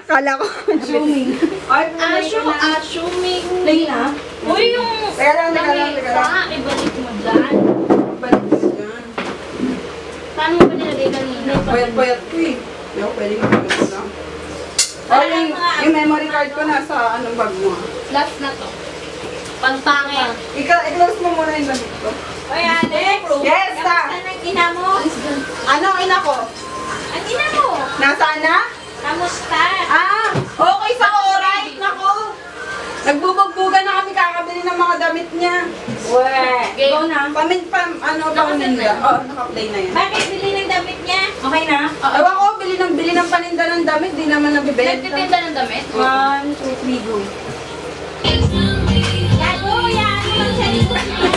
Kala ko. Assuming. Assuming. Plain na? Uy, yung Teka lang. ibalik mo dyan. Balik mo dyan. Paano mo ba nilagay kanina? Payat ko eh. Hindi ako pwedeng magpapit lang. Yung memory card ko nasa anong bag mo. Last na to. Pangpangit. I-close mo muna yung damit ko. Oy, Alex! Yes, ta! Kamusta ng ina mo? Ano, ina ko? Ang ina mo? Nasaan na? Kamusta? Okay sa oray. Nako. Nagbubugbugan na kami kakabili ng mga damit niya. Weh! Go na. Paminda. Naka-play na yan. Bakit bili ng damit niya? Okay na? Ewan ko, bili ng paninda ng damit, di naman nabibenta. Nagtitinda ng damit? 1, 2, 3, go. Gago, yan! Ano man sa likod niya?